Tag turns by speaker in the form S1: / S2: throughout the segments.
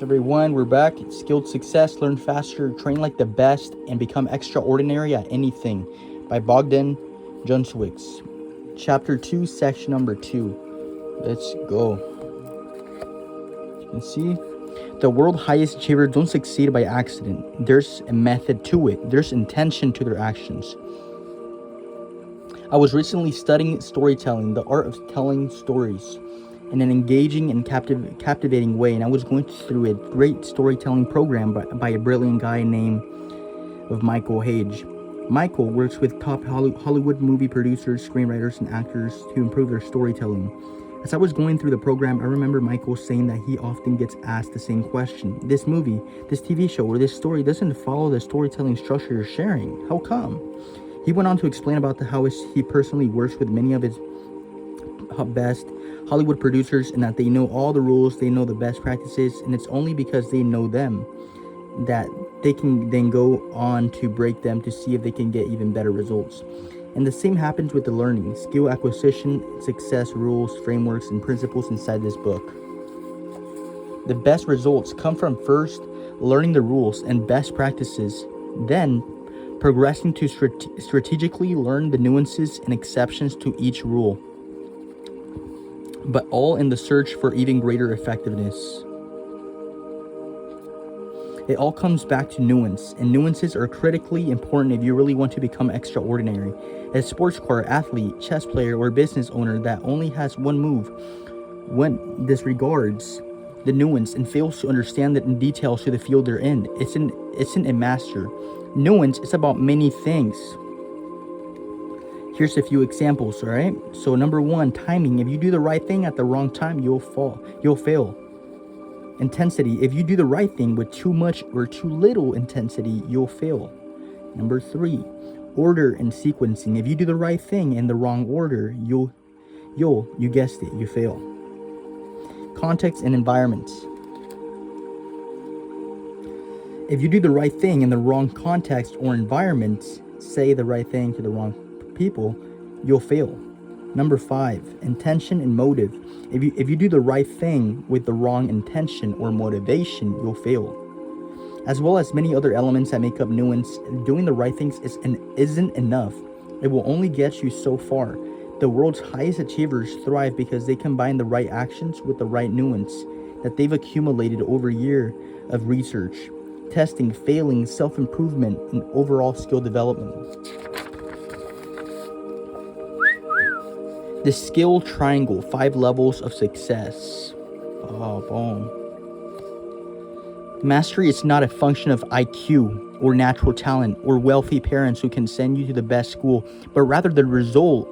S1: Everyone, we're back. Skilled Success, Learn Faster, Train Like the Best, and Become Extraordinary at Anything by Bogdan Juncewicz. Chapter 2, Section number 2. Let's go. You can see, the world's highest achievers don't succeed by accident. There's a method to it. There's intention to their actions. I was recently studying storytelling, the art of telling stories in an engaging and captivating way, and I was going through a great storytelling program by a brilliant guy named Michael Hage. Michael works with top Hollywood movie producers, screenwriters, and actors to improve their storytelling. As I was going through the program, I remember Michael saying that he often gets asked the same question. This movie, this TV show, or this story doesn't follow the storytelling structure you're sharing. How come? He went on to explain about how he personally works with many of his best Hollywood producers, and that they know all the rules, they know the best practices, and it's only because they know them that they can then go on to break them to see if they can get even better results. And the same happens with the learning, skill acquisition, success rules, frameworks, and principles inside this book. The best results come from first learning the rules and best practices, then progressing to strategically learn the nuances and exceptions to each rule, but all in the search for even greater effectiveness. It all comes back to nuance, and nuances are critically important if you really want to become extraordinary. A sports car athlete, chess player, or business owner that only has one move disregards the nuance and fails to understand the details to the field they're in. Isn't a master. Nuance is about many things. Here's a few examples, all right? So number 1, timing. If you do the right thing at the wrong time, you'll fail. Intensity. If you do the right thing with too much or too little intensity, you'll fail. Number 3, order and sequencing. If you do the right thing in the wrong order, you guessed it, you fail. Context and environments. If you do the right thing in the wrong context or environment, say the right thing to the wrong people, you'll fail. Number 5, intention and motive. If you do the right thing with the wrong intention or motivation, you'll fail. As well as many other elements that make up nuance, doing the right things isn't enough. It will only get you so far. The world's highest achievers thrive because they combine the right actions with the right nuance that they've accumulated over a year of research, testing, failing, self-improvement, and overall skill development. The skill triangle, 5 levels of success. Oh, boom. Mastery is not a function of IQ or natural talent or wealthy parents who can send you to the best school, but rather the result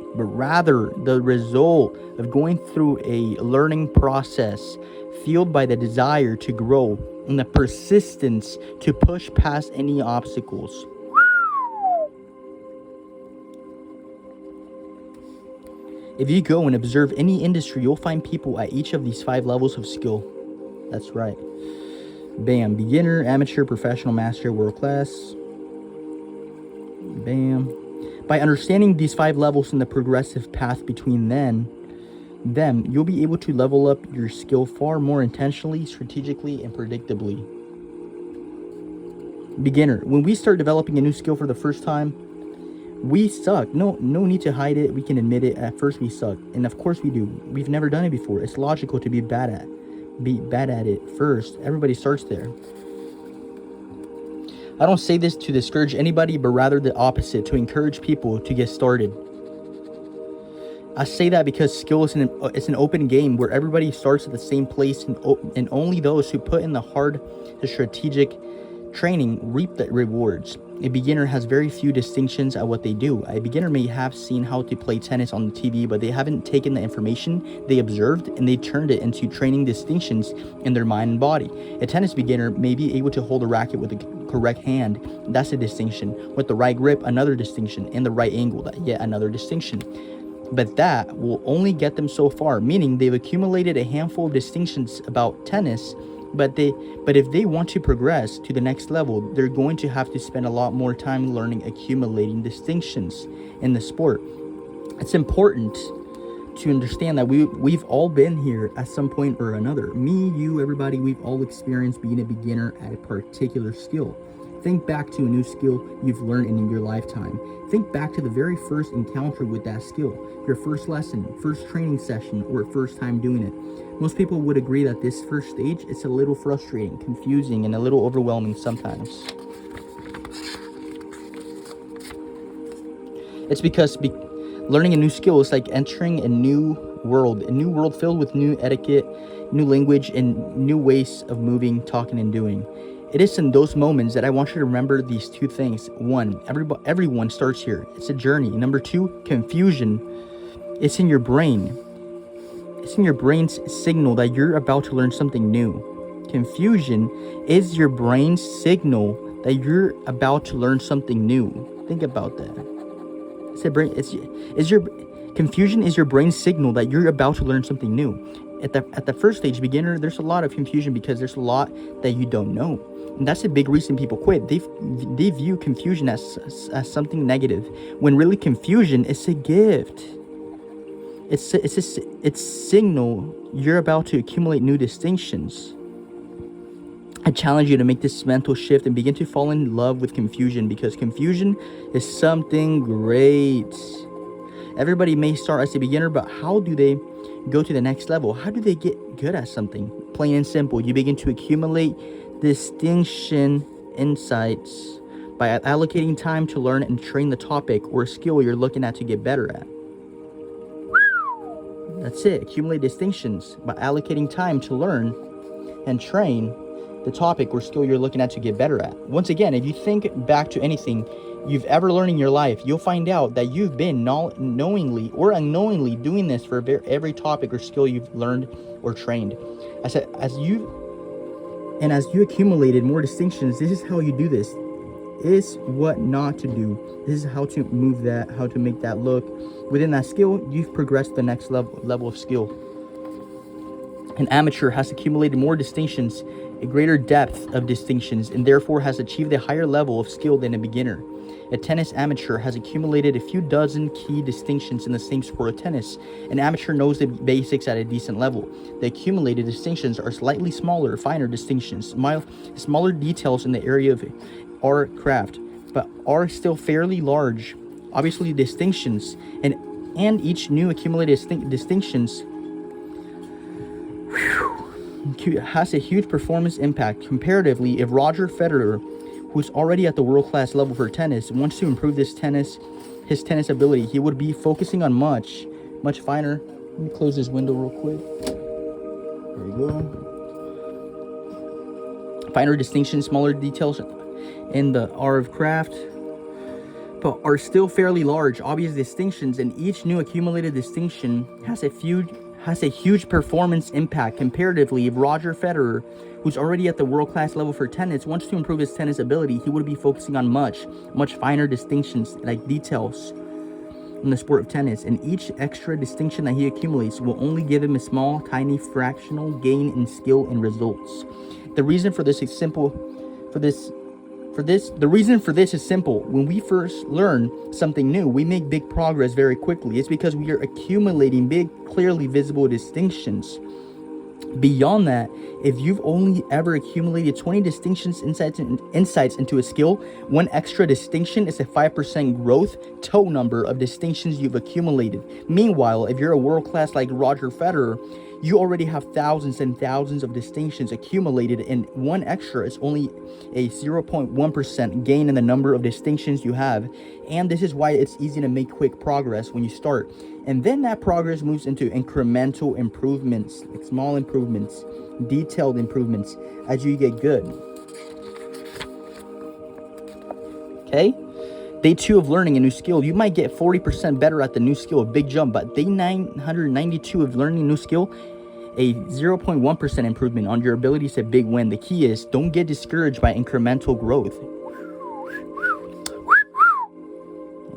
S1: of going through a learning process fueled by the desire to grow and the persistence to push past any obstacles. If you go and observe any industry, you'll find people at each of these 5 levels of skill. That's right. Bam. Beginner, amateur, professional, master, world class. Bam. By understanding these 5 levels and the progressive path between them, you'll be able to level up your skill far more intentionally, strategically, and predictably. Beginner. When we start developing a new skill for the first time, we suck. No need to hide it. We can admit it. At first we suck. And of course we do. We've never done it before. It's logical to be bad at it first. Everybody starts there. I don't say this to discourage anybody, but rather the opposite, to encourage people to get started. I say that because skill is an open game where everybody starts at the same place, and only those who put in the strategic training reap the rewards. A beginner has very few distinctions at what they do. A beginner may have seen how to play tennis on the TV, but they haven't taken the information they observed and they turned it into training distinctions in their mind and body. A tennis beginner may be able to hold a racket with the correct hand. That's a distinction. With the right grip, another distinction. In the right angle, yet another distinction. But that will only get them so far, meaning they've accumulated a handful of distinctions about tennis. But if they want to progress to the next level, they're going to have to spend a lot more time learning, accumulating distinctions in the sport. It's important to understand that we've all been here at some point or another. Me, you, everybody, we've all experienced being a beginner at a particular skill. Think back to a new skill you've learned in your lifetime. Think back to the very first encounter with that skill, your first lesson, first training session, or first time doing it. Most people would agree that this first stage is a little frustrating, confusing, and a little overwhelming sometimes. It's because learning a new skill is like entering a new world filled with new etiquette, new language, and new ways of moving, talking, and doing. It is in those moments that I want you to remember these two things. One, everyone starts here. It's a journey. Number two, confusion. It's in your brain. It's in your brain's signal that you're about to learn something new. Confusion is your brain's signal that you're about to learn something new. Think about that. Confusion is your brain's signal that you're about to learn something new. At the first stage, beginner, there's a lot of confusion because there's a lot that you don't know. And that's a big reason people quit. They view confusion as something negative, when really confusion is a gift. It's signal you're about to accumulate new distinctions. I challenge you to make this mental shift and begin to fall in love with confusion, because confusion is something great. Everybody may start as a beginner, but how do they go to the next level? How do they get good at something? Plain and simple, you begin to accumulate distinction insights by allocating time to learn and train the topic or skill you're looking at to get better at. That's it. Accumulate distinctions by allocating time to learn and train the topic or skill you're looking at to get better at. Once again, if you think back to anything you've ever learned in your life, you'll find out that you've been knowingly or unknowingly doing this for every topic or skill you've learned or trained. As you accumulated more distinctions, this is how you do this. Is what not to do. This is how to move that, how to make that look. Within that skill, you've progressed to the next level of skill. An amateur has accumulated more distinctions, a greater depth of distinctions, and therefore has achieved a higher level of skill than a beginner. A tennis amateur has accumulated a few dozen key distinctions in the same sport of tennis. An amateur knows the basics at a decent level. The accumulated distinctions are slightly smaller, finer distinctions, smaller details in the area of art craft, but are still fairly large. Obviously, distinctions and each new accumulated distinctions has a huge performance impact. Comparatively, if Roger Federer, who's already at the world-class level for tennis, wants to improve his tennis ability, he would be focusing on much finer. Let me close this window real quick. There you go. Finer distinctions, smaller details in the art of craft, but are still fairly large. Obvious distinctions, and each new accumulated distinction has a huge performance impact. Comparatively, if Roger Federer, who's already at the world-class level for tennis, wants to improve his tennis ability, he would be focusing on much finer distinctions, like details in the sport of tennis, and each extra distinction that he accumulates will only give him a small, tiny, fractional gain in skill and results. The reason for this is simple. The reason for this is simple. When we first learn something new, we make big progress very quickly. It's because we are accumulating big, clearly visible distinctions. Beyond that, if you've only ever accumulated 20 distinctions, insights into a skill, one extra distinction is a 5% growth total number of distinctions you've accumulated. Meanwhile, if you're a world-class like Roger Federer, you already have thousands and thousands of distinctions accumulated, and one extra is only a 0.1% gain in the number of distinctions you have. And this is why it's easy to make quick progress when you start. And then that progress moves into incremental improvements, like small improvements, detailed improvements as you get good. Okay? Day 2 of learning a new skill. You might get 40% better at the new skill, a big jump, but day 992 of learning a new skill, a 0.1% improvement on your ability is a big win. The key is don't get discouraged by incremental growth.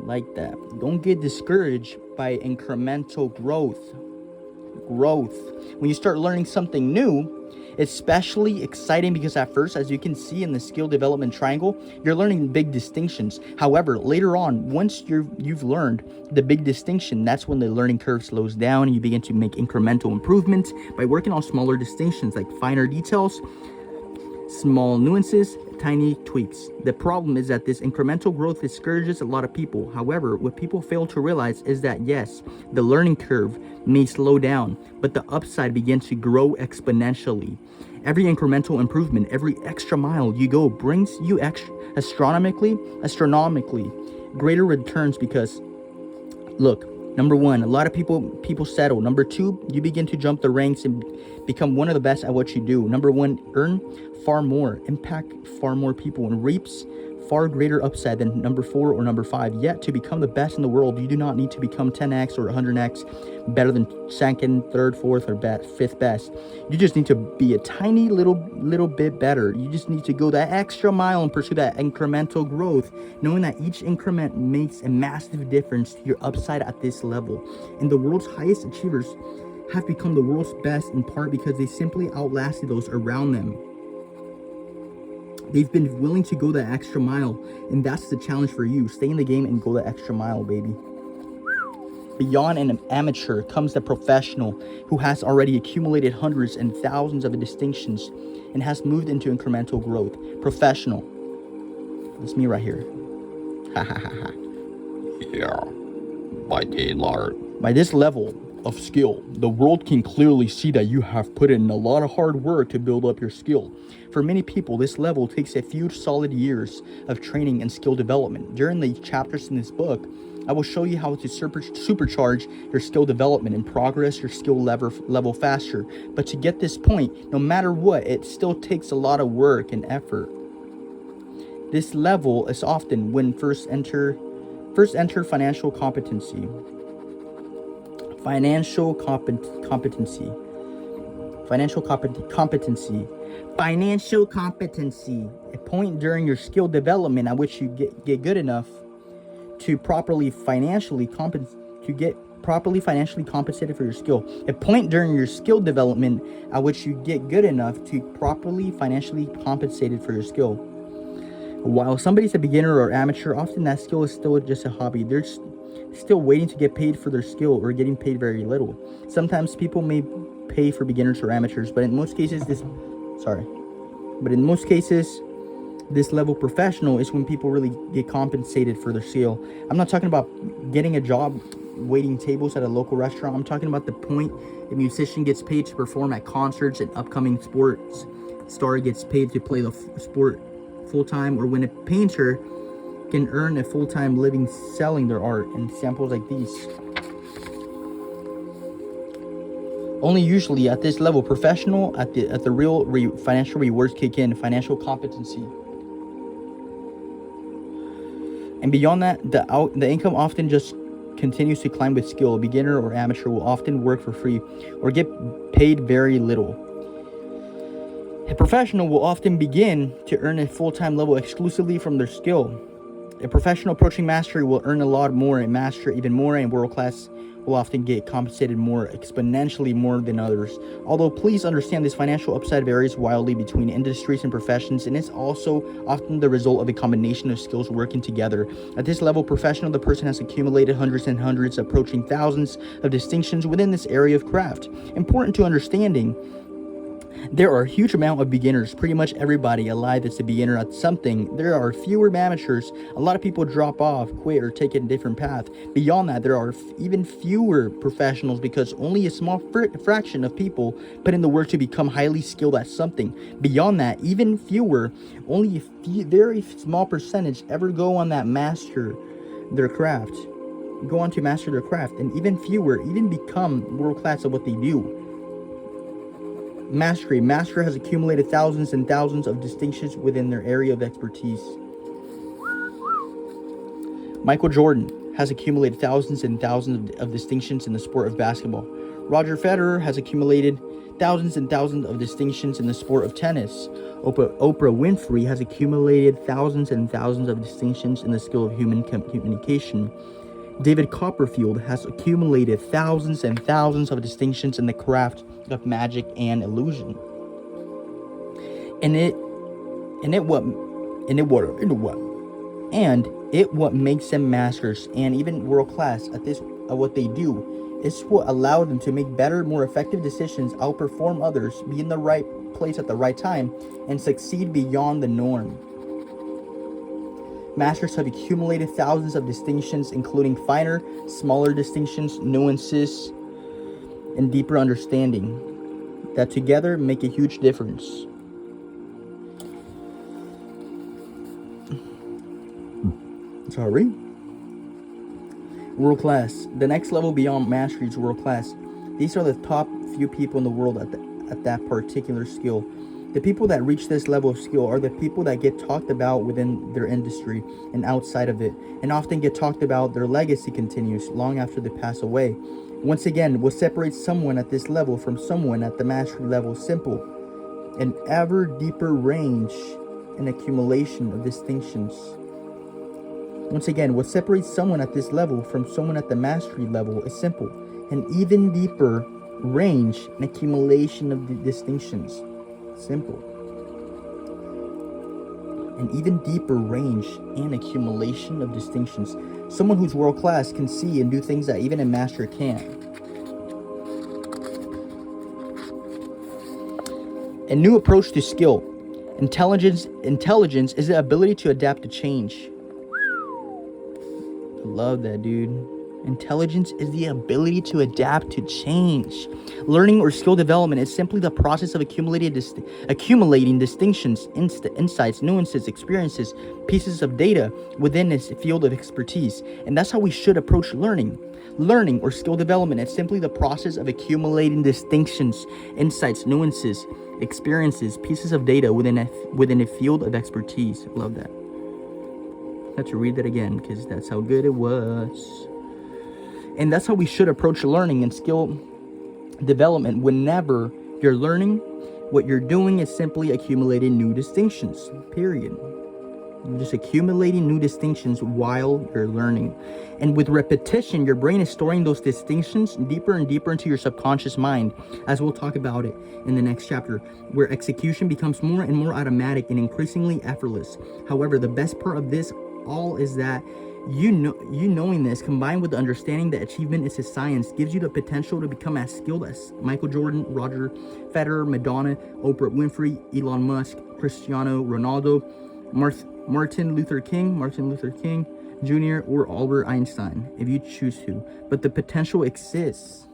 S1: Like that. Don't get discouraged by incremental growth. When you start learning something new, Especially exciting because at first, as you can see in the skill development triangle, you're learning big distinctions. However, later on, once you've learned the big distinction, that's when the learning curve slows down and you begin to make incremental improvements by working on smaller distinctions like finer details, small nuances, tiny tweaks. The problem is that this incremental growth discourages a lot of people. However, what people fail to realize is that yes, the learning curve may slow down, but the upside begins to grow exponentially. Every incremental improvement, every extra mile you go brings you astronomically greater returns because look, number one, a lot of people settle. Number two, you begin to jump the ranks and become one of the best at what you do. Number one, earn far more, impact far more people, and reaps far greater upside than number 4 or number 5. Yet to become the best in the world, you do not need to become 10x or 100x better than second, third, fourth, or fifth best. You just need to be a tiny little bit better. You just need to go that extra mile and pursue that incremental growth, knowing that each increment makes a massive difference to your upside at this level. And the world's highest achievers have become the world's best in part because they simply outlasted those around them. They've been willing to go that extra mile, and that's the challenge for you. Stay in the game and go that extra mile, baby. Beyond an amateur comes the professional who has already accumulated hundreds and thousands of distinctions and has moved into incremental growth. Professional. That's me right here. Ha ha ha ha.
S2: Yeah.
S1: By this level of skill, the world can clearly see that you have put in a lot of hard work to build up your skill. For many people, this level takes a few solid years of training and skill development. During the chapters in this book, I will show you how to supercharge your skill development and progress your skill level faster. But to get this point, no matter what, it still takes a lot of work and effort. This level is often when first enter financial competency. Financial competency. A point during your skill development at which you get good enough to properly financially compensated for your skill. A point during your skill development at which you get good enough to properly financially compensated for your skill. While somebody's a beginner or amateur, often that skill is still just a hobby. They're still waiting to get paid for their skill or getting paid very little. Sometimes people may pay for beginners or amateurs, but in most cases this level professional is when people really get compensated for their skill. I'm not talking about getting a job waiting tables at a local restaurant. I'm talking about the point a musician gets paid to perform at concerts, an upcoming sports star gets paid to play the sport full-time, or when a painter can earn a full-time living selling their art. And samples like these. Only usually at this level, professional, at the real financial rewards kick in, financial competency. And beyond that, the income often just continues to climb with skill. A beginner or amateur will often work for free or get paid very little. A professional will often begin to earn a full-time level exclusively from their skill. A professional approaching mastery will earn a lot more and master even more, and world-class will often get compensated more, exponentially more than others. Although please understand this financial upside varies wildly between industries and professions, and it's also often the result of a combination of skills working together. At this level, professional, the person has accumulated hundreds and hundreds, approaching thousands of distinctions within this area of craft. Important to understanding, there are a huge amount of beginners. Pretty much everybody alive is a beginner at something. There are fewer amateurs. A lot of people drop off, quit, or take a different path. Beyond that, there are even fewer professionals because only a small fraction of people put in the work to become highly skilled at something. Beyond that, even fewer, only a very small percentage ever go on to master their craft, and even fewer even become world-class at what they do. Mastery. Master has accumulated thousands and thousands of distinctions within their area of expertise. Michael Jordan has accumulated thousands and thousands of distinctions in the sport of basketball. Roger Federer has accumulated thousands and thousands of distinctions in the sport of tennis. Oprah Winfrey has accumulated thousands and thousands of distinctions in the skill of human communication. David Copperfield has accumulated thousands and thousands of distinctions in the craft of magic and illusion. And it what makes them masters and even world class at what they do. It's what allowed them to make better, more effective decisions, outperform others, be in the right place at the right time, and succeed beyond the norm. Masters have accumulated thousands of distinctions, including finer, smaller distinctions, nuances, and deeper understanding that together make a huge difference. Sorry. World class. The next level beyond mastery is world class. These are the top few people in the world at that particular skill. The people that reach this level of skill are the people that get talked about within their industry and outside of it, and often get talked about. Their legacy continues long after they pass away. Once again, what separates someone at this level from someone at the mastery level is simple: an ever deeper range and accumulation of distinctions. Once again, what separates someone at this level from someone at the mastery level is simple: an even deeper range and accumulation of the distinctions. Simple. An even deeper range and accumulation of distinctions. Someone who's world class can see and do things that even a master can't. A new approach to skill. Intelligence is the ability to adapt to change. I love that, dude. Intelligence is the ability to adapt to change. Learning or skill development is simply the process of accumulating distinctions, insights, nuances, experiences, pieces of data within its field of expertise. And that's how we should approach learning. Learning or skill development is simply the process of accumulating distinctions, insights, nuances, experiences, pieces of data within a field of expertise. Love that. I have to read that again because that's how good it was. And that's how we should approach learning and skill development. Whenever you're learning, what you're doing is simply accumulating new distinctions, period. You're just accumulating new distinctions while you're learning. And with repetition, your brain is storing those distinctions deeper and deeper into your subconscious mind, as we'll talk about it in the next chapter, where execution becomes more and more automatic and increasingly effortless. However, the best part of this all is that you knowing this, combined with the understanding that achievement is a science, gives you the potential to become as skilled as Michael Jordan, Roger Federer, Madonna, Oprah Winfrey, Elon Musk, Cristiano Ronaldo, Martin Luther King Jr., or Albert Einstein, if you choose to. But the potential exists.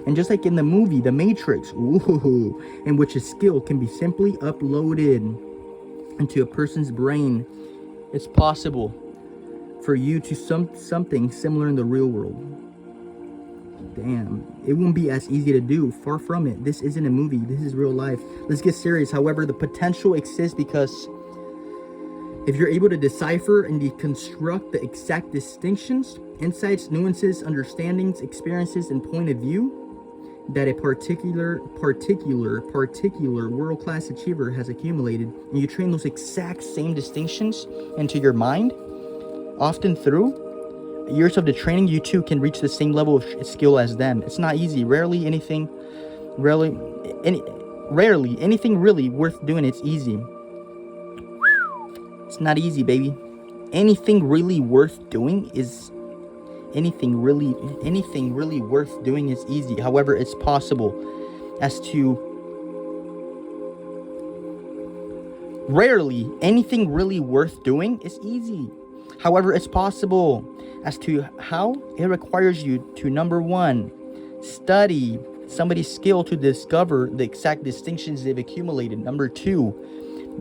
S1: And just like in the movie The Matrix, in which a skill can be simply uploaded into a person's brain, it's possible for you to something similar in the real world. Damn, it won't be as easy to do. Far from it. This isn't a movie. This is real life. Let's get serious. However, the potential exists because if you're able to decipher and deconstruct the exact distinctions, insights, nuances, understandings, experiences, and point of view that a particular world-class achiever has accumulated, and you train those exact same distinctions into your mind, often through years of the training, you too can reach the same level of skill as them. It's not easy. Rarely anything really worth doing it's easy. It's not easy, baby. Anything really worth doing is easy. However, it's possible rarely anything really worth doing is easy. However, it's possible. As to how, it requires you to, number one, study somebody's skill to discover the exact distinctions they've accumulated. Number two,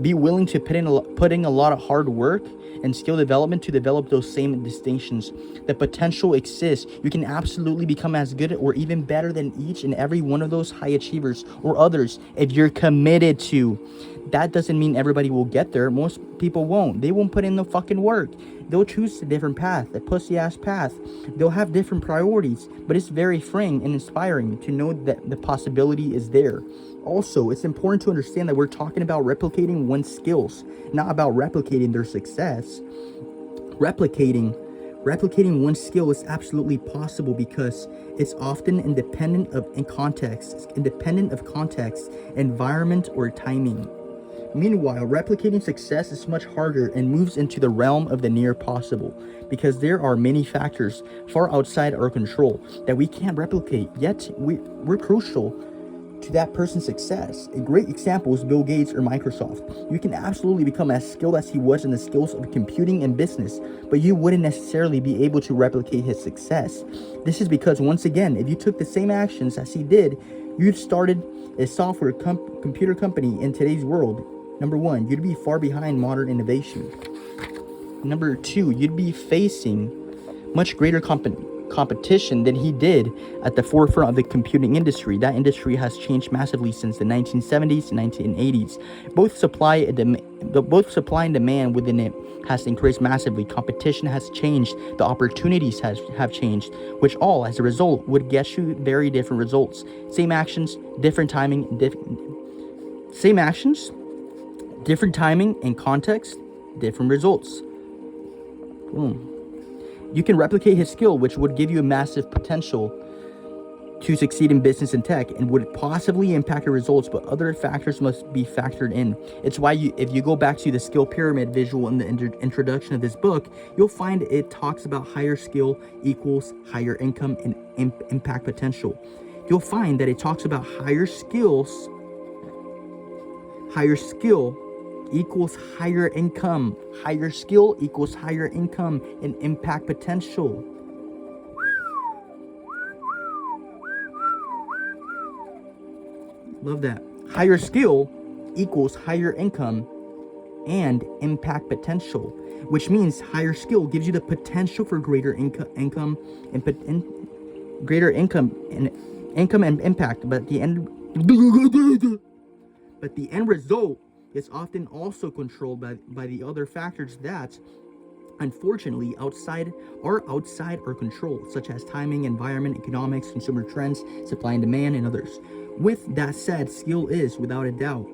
S1: be willing to put in a lot of hard work and skill development to develop those same distinctions. The potential exists. You can absolutely become as good or even better than each and every one of those high achievers or others if you're committed to. That doesn't mean everybody will get there. Most people won't. They won't put in the fucking work. They'll choose a different path, a pussy-ass path. They'll have different priorities, but it's very freeing and inspiring to know that the possibility is there. Also, it's important to understand that we're talking about replicating one's skills, not about replicating their success. Replicating Replicating one skill is absolutely possible because it's often independent of context, environment, or timing. Meanwhile, replicating success is much harder and moves into the realm of the near possible because there are many factors far outside our control that we can't replicate, yet we're crucial to that person's success. A great example is Bill Gates or Microsoft. You can absolutely become as skilled as he was in the skills of computing and business, but you wouldn't necessarily be able to replicate his success. This is because, once again, if you took the same actions as he did, you'd started a software computer company in today's world. Number one, you'd be far behind modern innovation. Number two, you'd be facing much greater competition than he did at the forefront of the computing industry. That industry has changed massively since the 1970s and 1980s. Both supply and demand within it has increased massively. Competition has changed. The opportunities have changed, which all, as a result, would get you very different results. Same actions, different timing, different timing and context, different results. Boom. You can replicate his skill, which would give you a massive potential to succeed in business and tech and would possibly impact your results, but other factors must be factored in. It's why if you go back to the skill pyramid visual in the introduction of this book, you'll find it talks about higher skill equals higher income and impact potential. You'll find that it talks about higher skill equals higher income. Higher skill equals higher income and impact potential. Love that. Higher skill equals higher income and impact potential, which means higher skill gives you the potential for greater income and impact, but the end result is often also controlled by the other factors that, unfortunately, outside our control, such as timing, environment, economics, consumer trends, supply and demand, and others. With that said, skill is, without a doubt,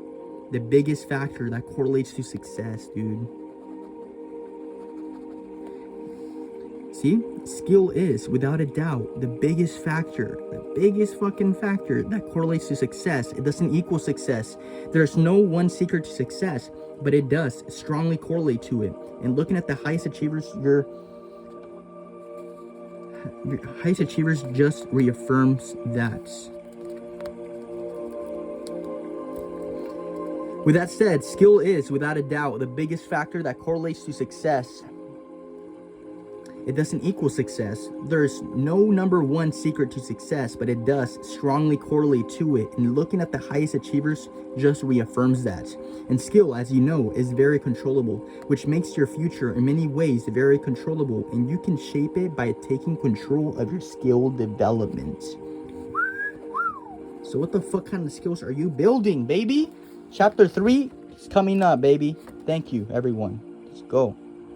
S1: the biggest factor that correlates to success, dude. See? Skill is, without a doubt, the biggest fucking factor that correlates to success. It doesn't equal success. There's no one secret to success, but it does strongly correlate to it. And looking at the highest achievers, your highest achievers just reaffirms that. With that said, skill is, without a doubt, the biggest factor that correlates to success. It doesn't equal success. There's no number one secret to success, but it does strongly correlate to it. And looking at the highest achievers just reaffirms that. And skill, as you know, is very controllable, which makes your future in many ways very controllable. And you can shape it by taking control of your skill development. So what the fuck kind of skills are you building, baby? Chapter 3 is coming up, baby. Thank you, everyone. Let's go.